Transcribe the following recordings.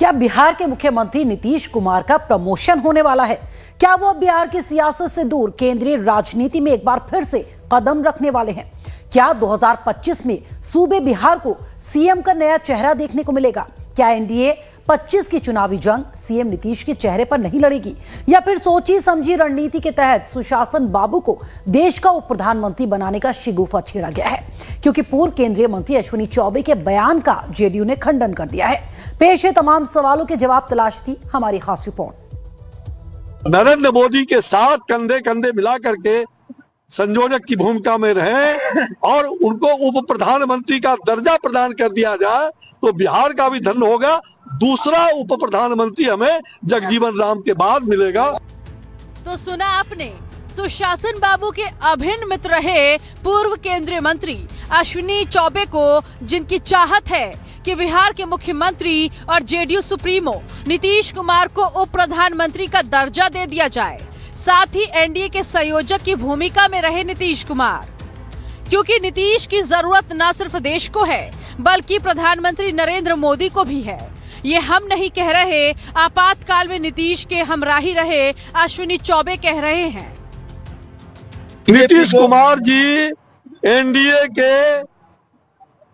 क्या बिहार के मुख्यमंत्री नीतीश कुमार का प्रमोशन होने वाला है? क्या वो अब बिहार की सियासत से दूर केंद्रीय राजनीति में एक बार फिर से कदम रखने वाले हैं? क्या 2025 में सूबे बिहार को सीएम का नया चेहरा देखने को मिलेगा? क्या एनडीए 25 की चुनावी जंग सीएम नीतीश के चेहरे पर नहीं लड़ेगी, या फिर सोची समझी रणनीति के तहत सुशासन बाबू को देश का उप प्रधानमंत्री बनाने का शिगुफा छेड़ा गया है? क्योंकि पूर्व केंद्रीय मंत्री अश्विनी चौबे के बयान का जेडीयू ने खंडन कर दिया है। पेश है तमाम सवालों के जवाब तलाशती हमारी खास रिपोर्ट। नरेंद्र मोदी के साथ कंधे कंधे मिला करके संयोजक की भूमिका में रहे और उनको उप प्रधानमंत्री का दर्जा प्रदान कर दिया जाए तो बिहार का भी धन होगा। दूसरा उप प्रधानमंत्री हमें जगजीवन राम के बाद मिलेगा। तो सुना आपने, सुशासन बाबू के अभिन्न मित्र रहे पूर्व केंद्रीय मंत्री अश्विनी चौबे को, जिनकी चाहत है कि बिहार के मुख्यमंत्री और जेडीयू सुप्रीमो नीतीश कुमार को उप प्रधानमंत्री का दर्जा दे दिया जाए। साथ ही एनडीए के संयोजक की भूमिका में रहे नीतीश कुमार, क्योंकि नीतीश की जरूरत न सिर्फ देश को है बल्कि प्रधानमंत्री नरेंद्र मोदी को भी है। ये हम नहीं कह रहे, आपातकाल में नीतीश के हमराही रहे अश्विनी चौबे कह रहे हैं। नीतीश कुमार जी एनडीए के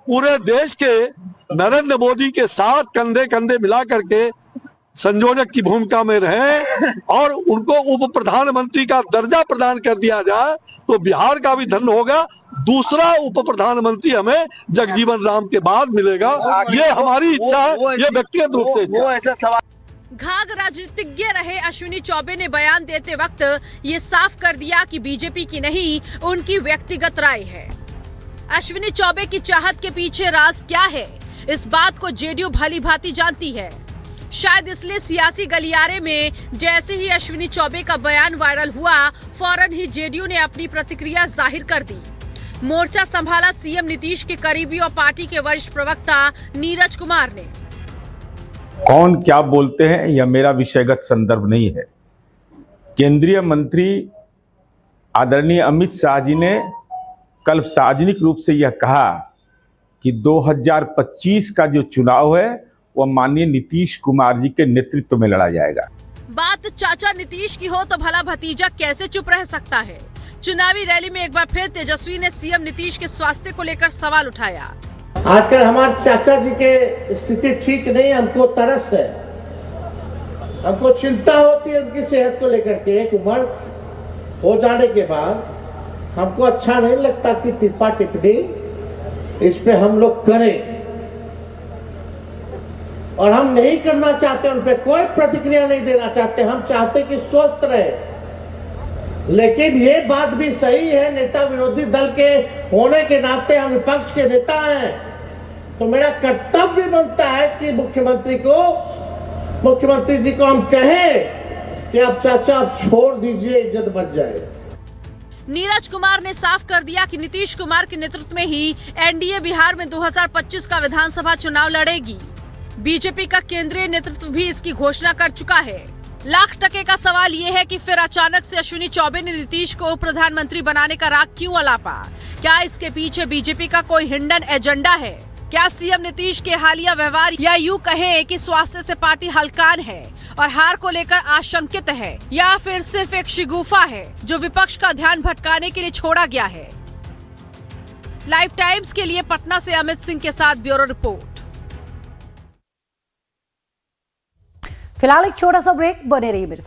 पूरे देश के नरेंद्र मोदी के साथ कंधे कंधे मिला करके संयोजक की भूमिका में रहे और उनको उप प्रधानमंत्री का दर्जा प्रदान कर दिया जाए तो बिहार का भी धन होगा। दूसरा उप प्रधानमंत्री हमें जगजीवन राम के बाद मिलेगा। ये हमारी इच्छा है, ये व्यक्तिगत रूप से इच्छा है। घाघ राजनीतिज्ञ रहे अश्विनी चौबे ने बयान देते वक्त ये साफ कर दिया कि बीजेपी की नहीं, उनकी व्यक्तिगत राय है। अश्विनी चौबे की चाहत के पीछे राज क्या है, इस बात को जेडीयू भली भांति जानती है। शायद इसलिए सियासी गलियारे में जैसे ही अश्विनी चौबे का बयान वायरल हुआ, फौरन ही जेडीयू ने अपनी प्रतिक्रिया जाहिर कर दी। मोर्चा संभाला सीएम नीतीश के करीबी और पार्टी के वरिष्ठ प्रवक्ता नीरज कुमार ने। कौन क्या बोलते हैं यह मेरा विषयगत संदर्भ नहीं है। केंद्रीय मंत्री आदरणीय अमित शाह जी ने कल सार्वजनिक रूप से यह कहा कि 2025 का जो चुनाव है वह माननीय नीतीश कुमार जी के नेतृत्व में लड़ा जाएगा। बात चाचा नीतीश की हो तो भला भतीजा कैसे चुप रह सकता है। चुनावी रैली में एक बार फिर तेजस्वी ने सीएम नीतीश के स्वास्थ्य को लेकर सवाल उठाया। आजकल हमारे चाचा जी के स्थिति ठीक नहीं, हमको तरस है, हमको चिंता होती है उनकी सेहत को लेकर के। एक उम्र हो जाने के बाद हमको अच्छा नहीं लगता कि टिप्पा टिप्पणी इस पे हम लोग करें, और हम नहीं करना चाहते, उन पे कोई प्रतिक्रिया नहीं देना चाहते। हम चाहते कि स्वस्थ रहे। लेकिन ये बात भी सही है, नेता विरोधी दल के होने के नाते हम विपक्ष के नेता हैं, तो मेरा कर्तव्य बनता है कि मुख्यमंत्री जी को हम कहें कि अब चाचा आप छोड़ दीजिए, इज्जत बच जाए। नीरज कुमार ने साफ कर दिया कि नीतीश कुमार के नेतृत्व में ही एनडीए बिहार में 2025 का विधानसभा चुनाव लड़ेगी। बीजेपी का केंद्रीय नेतृत्व भी इसकी घोषणा कर चुका है। लाख टके का सवाल ये है कि फिर अचानक से अश्विनी चौबे ने नीतीश को उप प्रधानमंत्री बनाने का राग क्यों अलापा? क्या इसके पीछे बीजेपी का कोई हिडन एजेंडा है? क्या सीएम नीतीश के हालिया व्यवहार, या यूं कहें कि स्वास्थ्य से पार्टी हलकान है और हार को लेकर आशंकित है, या फिर सिर्फ एक शिगुफा है जो विपक्ष का ध्यान भटकाने के लिए छोड़ा गया है? लाइव टाइम्स के लिए पटना से अमित सिंह के साथ ब्यूरो रिपोर्ट। फिलहाल एक छोटा सा ब्रेक, बने रहिए मेरे साथ।